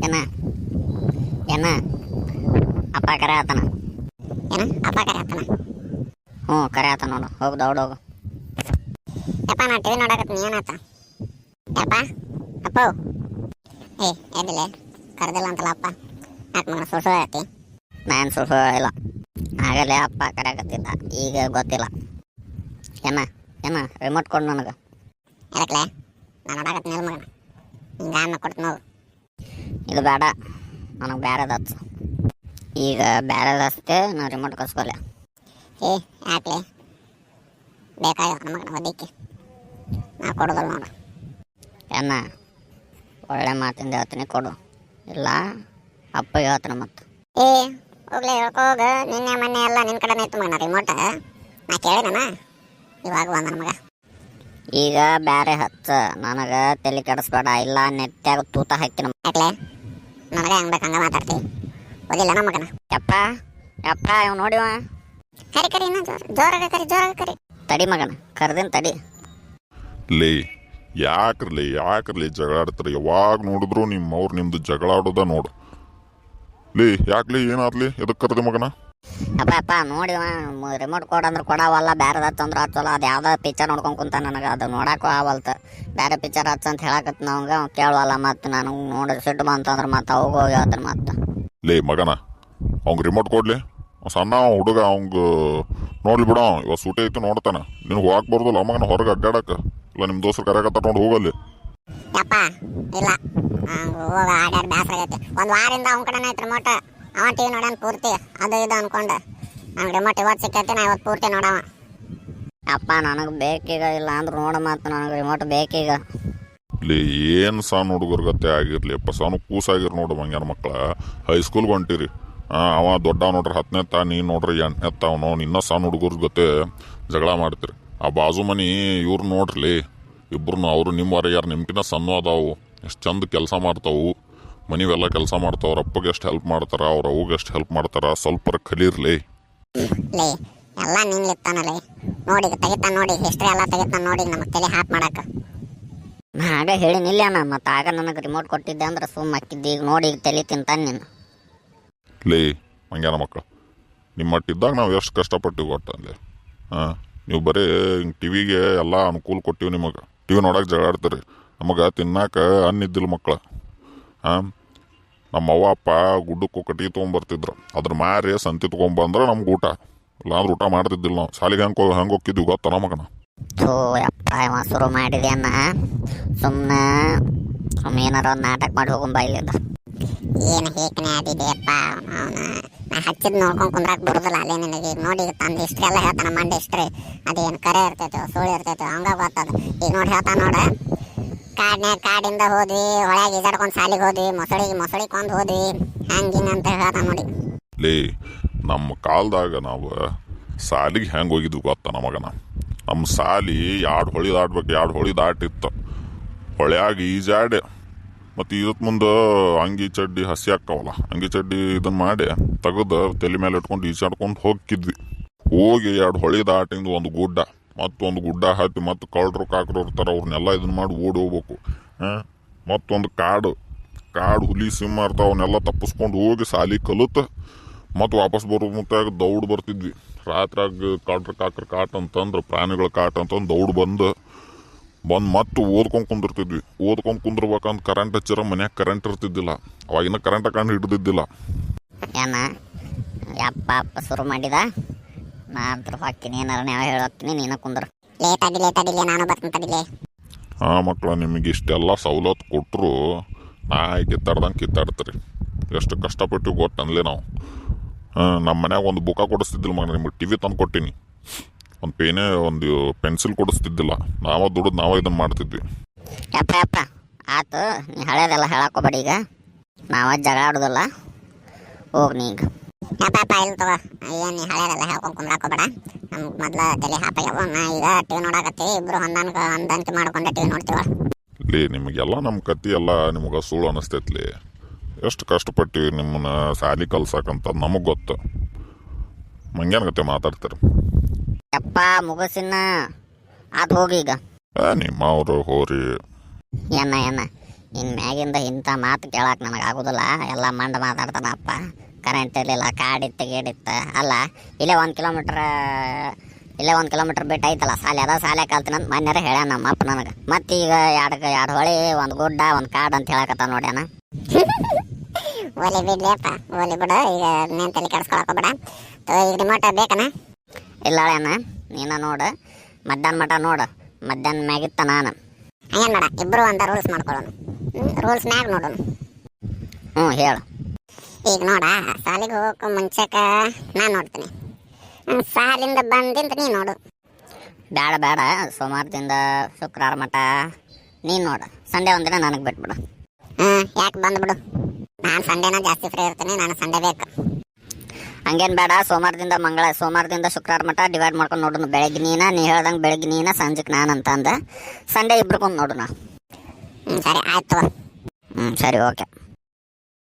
ಏನ ಏನ ಅಪ್ಪ ಕರೆ ಆತನ. ಏನ ಅಪ್ಪ ಕರೆ ಆತನ? ಹ್ಞೂ ಕರೆ ಆತ ನೋಡು, ಹೋಗು ದೌಡ್ ಹೋಗು. ಯಪ್ಪ ನಾ ಟಿವಿ ನೋಡಕತ್ತೀನಿ, ಏನಾತ? ಯಪ್ಪ ಅಪ್ಪ ಏ ಎದ್ದಿಲ್ಲ, ಕರೆದಿಲ್ಲ ಅಂತಲ್ಲ ಅಪ್ಪ. ಯಾಕೆ ಮಗನ ಸುಳ್ಳು ಹೇಳ್ತಿ? ನಾನು ಸುಳ್ಳು ಹೇಳಿಲ್ಲ, ಆಗಲೇ ಅಪ್ಪ ಕರೆಯಾಕತ್ತಿದ್ದ, ಈಗ ಗೊತ್ತಿಲ್ಲ. ಏನ ಏನ ರಿಮೋಟ್ ಕೊಡು ನನಗೆ. ಎದಕ್ಲೆ? ನಾನು ನೋಡಕತ್ತೀನಿ ಇಲ್ಲ ಮಗನ, ಹಿಂಗೆ ಅನ್ನ ಕೊಡ್ತೀನಿ ಹೋಗು. ಇದು ಬೇಡ, ನನಗೆ ಬ್ಯಾರೆದು ಹಚ್ಚು. ಈಗ ಬ್ಯಾರೆದು ಹಚ್ತೆ, ನಾನು ರಿಮೋಟ್ ಕಸ್ಕೊಲೆ. ಏ ಯಾಕ್ಲೆ? ಬೇಕಾಗ ನಮಗನ ಒದಿಕ್ಕೆ ನಾ ಕೊಡೋದಲ್ಲ ನೋಡು. ಏನ ಒಳ್ಳೆ ಮಾತಿಂದ ಹೇಳ್ತೀನಿ, ಕೊಡು, ಇಲ್ಲ ಅಪ್ಪಗೆ ಹೇಳ್ತಾನೆ ಮತ್ತೆ. ಏ ಹೋಗ್ಲೇ ಹೇಳ್ಕೋಗ, ನಿನ್ನೆ ಮೊನ್ನೆ ಎಲ್ಲ ನಿನ್ನ ಕಡೆನೇ ಇತ್ತು ಮಗನ ರಿಮೋಟ. ನಾ ಕೇಳಿದನ ಇವಾಗ ಬಂದ ನಮಗ. ಈಗ ಬ್ಯಾರೆ ಹಚ್ಚ, ನನಗೆ ತಲೆ ಕೆಡಿಸ್ಬೇಡ, ಇಲ್ಲ ನೆಟ್ಟಾಗ ತೂತ ಹಾಕ್ತೀನಿ. ಯಾಕ್ಲೆ ನನಗೆ ಹಂಗೆ ಬೇಕು ಹಂಗೆ ಮಾತಾಡ್ತೀವಿ, ಓದಿಲ್ಲ ನಮ್ಮ ಮಗನ. ಯಪ್ಪ ಯಪ್ಪ ಇವ್ ನೋಡಿವ, ಕರಿ ಕರಿ ಇನ್ನೂ ಜೋರಾಗ ಕರಿ. ತಡಿ ಮಗನ, ಕರ್ದಿನ ತಡಿ. ಲೇ ಯಾಕ್ರಲಿ ಜಗಳ ಆಡ್ತಾರೆ? ಯಾವಾಗ ನೋಡಿದ್ರು ನಿಮ್ದು ಜಗಳ ಆಡೋದ ನೋಡು. ಲೇ ಯಾಕ್ಲಿ ಏನಾದ್ಲಿ ಎದಕ್ಕೆ ಕರ್ದೆ ಮಗನ? ಅಪ್ಪ ನೋಡಿವ, ರಿಮೋಟ್ ಕೊಡು ಅಂದ್ರೆ ಕೊಡವಲ್ಲ, ಬ್ಯಾರದ ಹಚ್ಚಂದ್ರೆ ಹಚ್ಚಲ್ಲ. ಅದು ಯಾವ್ದೋ ಪಿಕ್ಚರ್ ನೋಡ್ಕೊಂಡು ಕುಂತ, ನನಗೆ ಅದು ನೋಡಕ್ಕೂ ಆವಲ್ತ. ಬೇರೆ ಪಿಕ್ಚರ್ ಹಚ್ಚ ಅಂತ ಹೇಳಕತ್ತ ನವಂಗೆ ಕೇಳುವಲ್ಲ. ಮತ್ತು ನನಗೆ ನೋಡಿ ಸಿಟ್ಟು ಬಂತಂದ್ರೆ ಮತ್ತೆ ಅವಾಗ ಹೋಗಿ ಹೇಳ್ತಾನೆ ಮತ್ತೆ. ಲೇ ಮಗನ, ಅವ್ಗೆ ರಿಮೋಟ್ ಕೊಡ್ಲಿ, ಸಣ್ಣ ಹುಡುಗ, ಅವಂಗ ನೋಡ್ಲಿ ಬಿಡ, ಇವಾಗ ಸೂಟಿ ಐತಿ ನೋಡ್ತಾನ. ನಿನಗೆ ಹೋಗಕ್ಕೆ ಬರೋದಿಲ್ಲ ಮಗನ ಹೊರಗೆ ಅಡ್ಡಾಡಕ್ಕೆ? ಇಲ್ಲ ನಿಮ್ಮ ದೋಸ್ತರು ಕರೆಯಕತ್ತಾರ ನೋಡಿ ಹೋಗಲ್ಲಿ. ಯಪ್ಪ ಇಲ್ಲ, ಹೋಗ ಆಡ್ಯಾಡ ಬೇಸರ ಆಗೈತಿ. ಒಂದು ವಾರದಿಂದ ಅವ್ನ ಕಡೆನೇ ಐತೆ ರಿಮೋಟ್. ಅವ ಟಿವಿ ನೋಡ್ಯಾನ ಪೂರ್ತಿ, ಅದು ಇದು ಅನ್ಕೊಂಡು. ನಂಗೆ ರಿಮೋಟ್ ಇವತ್ತು ಸಿಕ್ಕೈತಿ, ನಾ ಇವತ್ತು ಪೂರ್ತಿ ನೋಡವ. ಅಪ್ಪ ನನಗೆ ಬೇಕೀಗ, ಇಲ್ಲ ಅಂದ್ರೆ ನೋಡ ಮತ್ತು ನನಗೆ ರಿಮೋಟ್ ಬೇಕೀಗ. ಇಲ್ಲಿ ಏನು ಸಣ್ಣ ಹುಡುಗರ ಗತೆ ಆಗಿರ್ಲಿ ಅಪ್ಪ, ಸಣ್ಣ ಕೂಸಾಗಿರ್ ನೋಡು ಮಂಗ್ಯಾನ ಮಕ್ಕಳ. ಹೈಸ್ಕೂಲ್ಗೆ ಹೊಂಟಿರಿ, ಅವ ದೊಡ್ಡ ನೋಡ್ರಿ 10ನೇ ನೀನು ನೋಡ್ರಿ 8ನೇ ಅವನು. ಇನ್ನೂ ಸಣ್ಣ ಹುಡುಗರ ಜೊತೆ ಜಗಳ ಮಾಡ್ತೀರಿ. ಆ ಬಾಜು ಮನಿ ಇವ್ರು ನೋಡ್ರಿ, ಇಬ್ರು ಅವರು ನಿಮ್ಮ ಹೊರಗ್ಯಾರ, ನಿಮ್ಗಿನ್ನ ಸಣ್ಣ ಅದಾವು, ಎಷ್ಟು ಚಂದ ಕೆಲಸ ಮಾಡ್ತಾವು, ಮನಿವೆಲ್ಲ ಕೆಲಸ ಮಾಡ್ತಾವ. ಅವ್ರ ಅಪ್ಪಗೆ ಎಷ್ಟು ಹೆಲ್ಪ್ ಮಾಡ್ತಾರ, ಅವ್ರ ಅವ್ಗೆ ಎಷ್ಟು ಹೆಲ್ಪ್ ಮಾಡ್ತಾರ, ಸ್ವಲ್ಪ ಕಲೀರ್ಲಿ. ಲೇ ಎಲ್ಲ ನಿನ್ಲಿತ್ತಾನಲ್ಲೇ ನೋಡಿ, ತೆಗಿತಾನ ನೋಡಿ, ಹಿಸ್ಟ್ರಿ ಎಲ್ಲ ತೆಗಿತಾನ ನೋಡಿ, ನಮಗೆ ತಲೆ ಹಾಪ್ ಮಾಡಕ್ಕೆ. ನಾ ಆಗ ಹೇಳಿನಿಲ್ಲ ಅಣ್ಣ, ಮತ್ತು ಆಗ ನನಗೆ ರಿಮೋಟ್ ಕೊಟ್ಟಿದ್ದೆ ಅಂದ್ರೆ ಸುಮ್ಮ ಹಾಕಿದ್ದೆ. ಈಗ ನೋಡಿ ಈಗ ತಲೆ ತಿಂತಾನೆ ನೀನು. ಲೇ ಮಂಗ್ಯಾನ ಮಕ್ಕಳು, ನಿಮ್ಮ ಮಟ್ಟಿದ್ದಾಗ ನಾವು ಎಷ್ಟು ಕಷ್ಟಪಟ್ಟಿವಿ ಗೊತ್ತಲ್ಲಿ. ನೀವು ಬರೀ ಹಿಂಗೆ ಟಿವಿಗೆ ಎಲ್ಲ ಅನುಕೂಲ ಕೊಟ್ಟಿವಿ. ನಿಮಗೆ ಟಿವಿ ನೋಡೋಕೆ ಜಗಳ ಆಡ್ತೀರಿ, ನಮಗೆ ತಿನ್ನಾಕ ಅನ್ನ ಇದ್ದಿಲ್ಲ ಮಕ್ಕಳು. ನಮ್ಮ ಅವ್ವ ಅಪ್ಪ ಗುಡ್ಡಕ್ಕೂ ಕಟ್ಟಿಗೆ ತೊಗೊಂಬರ್ತಿದ್ರು, ಅದ್ರ ಮಾರಿ ಸಂತಿ ತೊಗೊಂಬಂದ್ರೆ ನಮ್ಗೆ ಊಟ, ಇಲ್ಲಾಂದ್ರೆ ಊಟ ಮಾಡ್ತಿದ್ದಿಲ್ಲ ನಾವು. ಶಾಲೆಗೆ ಹೆಂಗೆ ಹೋಗಿದ್ವಿ ಗೊತ್ತ ಮಗನ? ಥೂ ಯಪ್ಪ, ಇವ ಶುರು ಮಾಡಿದ್ಯಾನ. ಸುಮ್ಮನೆ ಏನಾರ ಒಂದು ನಾಟಕ ಮಾಡಿ ಹೋಗೊಂಬ ಇಲ್ಲಿಂದ. ಏನು ಹೇಕನೆ ಆದಿದೆ ಅಪ್ಪ ಅವನ. ನಾ ಹಚ್ಚಿದ್ ನೋಡ್ಕೊಂಡು ಕುಂದ್ರಾಕ್ ಬರೋದಿಲ್ಲ ಅಲ್ಲೇ ನಿನಗೆ. ನೋಡಿ ತಂದು ಹಿಸ್ಟ್ರಿ ಎಲ್ಲ ಹೇಳ್ತಾನ, ಮಂಡೆ ಹಿಸ್ಟ್ರಿ. ಅದೇನು ಕರೆ ಇರ್ತೈತೆ ಸುಳ್ಳು ಇರ್ತೈತೆ ಹಂಗ ಗೊತ್ತದ. ಈಗ ನೋಡಿ ಹೇಳ್ತಾನ ನೋಡ, ಕಾಡಿಂದ ಹೋದ್ವಿ, ಹೊಳ್ಯಾಗ ಈಜಾಡ್ಕೊಂಡು ಸಾಲಿಗೆ ಹೋದ್ವಿ, ಮೊಸಳಿ ಕೊಂದು ಹೋದ್ವಿ, ಹಂಗಿಂಗ ಅಂತ ಹೇಳ್ತಾನ ನೋಡಿ. ಲೇ ನಮ್ಮ ಕಾಲದಾಗ ನಾವು ಸಾಲಿಗೆ ಹೆಂಗೆ ಹೋಗಿದ್ವಿ ಗೊತ್ತ ನಮಗನ? ನಮ್ಮ ಸಾಲಿ 2 ಹೊಳಿ ದಾಟ್ಬೇಕು, 2 ಹೊಳಿ ದಾಟಿತ್ತು. ಹೊಳ್ಯಾಗ ಈಜಾಡಿ ಮತ್ತು ಇದಕ್ಕೆ ಮುಂದೆ ಅಂಗಿ ಚಡ್ಡಿ ಹಸಿ ಹಾಕವಲ್ಲ, ಅಂಗಿ ಚಡ್ಡಿ ಇದನ್ನು ಮಾಡಿ ತೆಗೆದು ತಲೆ ಮೇಲೆ ಇಟ್ಕೊಂಡು ಈಜಾಡ್ಕೊಂಡು ಹೋಗಿದ್ವಿ. ಹೋಗಿ 2 ಹೊಳಿ ದಾಟಿಂದು ಒಂದು ಗುಡ್ಡ, ಮತ್ತೊಂದು ಗುಡ್ಡ ಹತ್ತಿ, ಮತ್ತು ಕಳ್ಳರು ಕಾಕರು ಇರ್ತಾರೆ, ಅವ್ರನ್ನೆಲ್ಲ ಇದನ್ನು ಮಾಡಿ ಓಡಿ ಹೋಗ್ಬೇಕು. ಮತ್ತೊಂದು ಕಾಡು ಹುಲಿ ಸಿಂಹ ಇರ್ತಾವೆ, ಅವನ್ನೆಲ್ಲ ತಪ್ಪಿಸ್ಕೊಂಡು ಹೋಗಿ ಸಾಲಿ ಕಲಿತು ಮತ್ತು ವಾಪಸ್ ಬರೋ ಮುತ್ತಾಗ ದೌಡ್ ಬರ್ತಿದ್ವಿ. ರಾತ್ರಿಯಾಗ ಕಳ್ಳರು ಕಾಕರು ಕಾಟ ಅಂತಂದ್ರೆ, ಪ್ರಾಣಿಗಳ ಕಾಟ ಅಂತಂದು ದೌಡ್ ಬಂದು ಮತ್ತೆ ಓದ್ಕೊಂಡು ಕುಂದಿರ್ತಿದ್ವಿ. ಓದ್ಕೊಂಡು ಕುಂದಿರ್ಬೇಕಂತ ಕರೆಂಟ್ ಹಚ್ಚಿರ ಮನ್ಯಾಗ ಕರೆಂಟ್ ಇರ್ತಿದ್ದಿಲ್ಲ, ಅವಾಗಿನ ಕರೆಂಟ್ ಕಂಡು ಹಿಡ್ದಿದ್ದಿಲ್ಲ. ಏನ ಯಪ್ಪ ಅಪ್ಪ ಶುರು ಮಾಡಿದ, ನಾ ಅಂತ ಹಾಕ್ತೀನಿ, ಏನಾರ ನಾವು ಹೇಳೋಗ್ತೀನಿ, ನೀನು ಕುಂದ್ರ. ಲೇಟ್ ನಾನು ಬರ್ತೀನಿ ತಡಿಲೇ. ಮಕ್ಕಳ, ನಿಮಗೆ ಇಷ್ಟೆಲ್ಲ ಸವಲತ್ತು ಕೊಟ್ಟರು ನಾ ಕಿತ್ತಾಡ್ದಂಗೆ ಕಿತ್ತಾಡ್ತೀರಿ. ಎಷ್ಟು ಕಷ್ಟಪಟ್ಟು ಗೊತ್ತನ್ಲೇ ನಾವು. ನಮ್ಮ ಮನ್ಯಾಗ ಒಂದು ಬುಕ್ಕ ಕೊಡಿಸ್ತಿದ್ದಿಲ್ಲ ಮಗ, ನಿಮಗೆ ಟಿವಿ ತಂದು ಕೊಟ್ಟೀನಿ. ಒಂದು ಪೇನೆ ಒಂದು ಪೆನ್ಸಿಲ್ ಕೊಡಿಸ್ತಿದ್ದಿಲ್ಲ, ನಾವೇ ದುಡಿದು ನಾವೇ ಇದನ್ನು ಮಾಡ್ತಿದ್ವಿ. ಯಪ್ಪ ಆತು, ನೀ ಹಳೇದೆಲ್ಲ ಹೇಳಕ್ಕೋಬೇಡಿ. ಈಗ ನಾವ ಜಗಳ ಆಡೋದಿಲ್ಲ, ಹೋಗಿ ನೀ ಈಗ. ಯಪ್ಪ ಇಲ್ಲಿ ತಗೋ, ಏನು ನೀ ಹಳೇದೆಲ್ಲ ಹೇಳ್ಕೊಂಡು ಕುಂದ್ರಾಕೋಬೇಡ. ನಮ್ಗೆ ಮೊದ್ಲು ತಲೆ ಹಾಪಾಗ್ಯಾವ. ನಾ ಈಗ ಟಿವಿ ನೋಡಾಕತ್ತೀವಿ, ಇಬ್ರು ಹೊಂದಾಣಿಕೆ ಮಾಡ್ಕೊಂಡೆ ಟಿವಿ ನೋಡ್ತೀವ. ಲೇ ನಿಮಗೆಲ್ಲ ನಮ್ಮ ಕತ್ತಿ ಎಲ್ಲ ನಿಮ್ಗೆ ಸುಳ್ಳು ಅನಿಸ್ತೈತ್ಲಿ. ಎಷ್ಟು ಕಷ್ಟಪಟ್ಟಿವಿ ನಿಮ್ಮನ್ನ ಸಾಲಿ ಕಲ್ಸಕ್ಕಂತ ನಮಗೆ ಗೊತ್ತು. ಮಂಗ್ಯಾನ ಗತೆ ಮಾತಾಡ್ತಾರೆ. ಯಪ್ಪ ಮುಗಿಸಿನ ಅದು ಹೋಗಿ ಈಗ. ನಿಮ್ಮ ಅವರು ಹೋರಿ ಏನ ಇನ್ನು ಮ್ಯಾಗಿಂದ ಇಂಥ ಮಾತು ಕೇಳಕ್ಕೆ ನನಗೆ ಆಗೋದಿಲ್ಲ. ಎಲ್ಲ ಮಂಡ ಮಾತಾಡ್ತಾನ ಅಪ್ಪ. ಕರೆಂಟ್ ಇರಲಿಲ್ಲ, ಕಾಡಿತ್ತು ಗೇಡಿತ್ತು. ಅಲ್ಲ ಇಲ್ಲೇ 1 ಕಿಲೋಮೀಟ್ರ್ ಬಿಟ್ಟು ಐತಲ್ಲ ಸಾಲಿ, ಅದ ಸಾಲೆ ಕಲ್ತೀನಿ ಅಂತ ಮೊನ್ನೆರ ಹೇಳ್ಯಾನ ನಮ್ಮ ಅಪ್ಪ ನನಗೆ. ಮತ್ತೀಗ ಎರಡು ಹೊಳಿ, ಒಂದು ಗುಡ್ಡ, ಒಂದು ಕಾಡು ಅಂತ ಹೇಳಕತ್ತ ನೋಡ್ಯಾನ. ಓಲಿ ಬಿಡ್ಲಿಯಪ್ಪ, ಓಲಿ ಬಿಡು. ಈಗ ನೀನು ತಲೆ ಕೆಡ್ಸ್ಕೊಳಕೋಬೇಡ. ಈಗ ರಿಮೋಟ್ ಬೇಕನ? ಇಲ್ಲ ಅಣ್ಣ, ನೀನು ನೋಡು, ಮಧ್ಯಾಹ್ನ ಮಟ ನೋಡು. ಮಧ್ಯಾಹ್ನ ಮ್ಯಾಗಿತ್ತ ನಾನು. ಹಂಗೇನು ಬೇಡ, ಇಬ್ಬರು ಅಂತ ರೂಲ್ಸ್ ಮಾಡ್ಕೊಳ್ಳೋಣ. ರೂಲ್ಸ್ ಮ್ಯಾಗ ನೋಡೋಣ. ಹ್ಞೂ ಹೇಳು. ಈಗ ನೋಡ, ಸಾಲಿಗೆ ಹೋಗೋಕೆ ಮುಂಚೆಕ ನಾನು ನೋಡ್ತೀನಿ, ಸಾಲಿಂದ ಬಂದಿಂದ ನೀನು ನೋಡು. ಬೇಡ, ಸೋಮವಾರದಿಂದ ಶುಕ್ರವಾರ ಮಟ ನೀನು ನೋಡು. ಸಂಡೇ ಒಂದಿನ ನನಗೆ ಬಿಟ್ಬಿಡು. ಯಾಕೆ ಬಂದ್ಬಿಡು, ನಾನು ಸಂಡೇನ ಜಾಸ್ತಿ ಫ್ರೀ ಇರ್ತೀನಿ, ನಾನು ಸಂಡೇ ಬೇಕು. ಹಂಗೇನು ಬೇಡ, ಸೋಮವಾರದಿಂದ ಶುಕ್ರವಾರ ಮಟ ಡಿವೈಡ್ ಮಾಡ್ಕೊಂಡು ನೋಡೋಣ. ಬೆಳಗ್ಗೆ ನೀ ಹೇಳ್ದಂಗೆ ಬೆಳಗ್ಗೆ ನೀನು, ಸಂಜೆಗೆ ನಾನು ಅಂತಂದು ಸಂಡೇ ಇಬ್ರಿಗೊಂದು ನೋಡು ನಾವು. ಸರಿ ಆಯ್ತು. ಸರಿ, ಓಕೆ.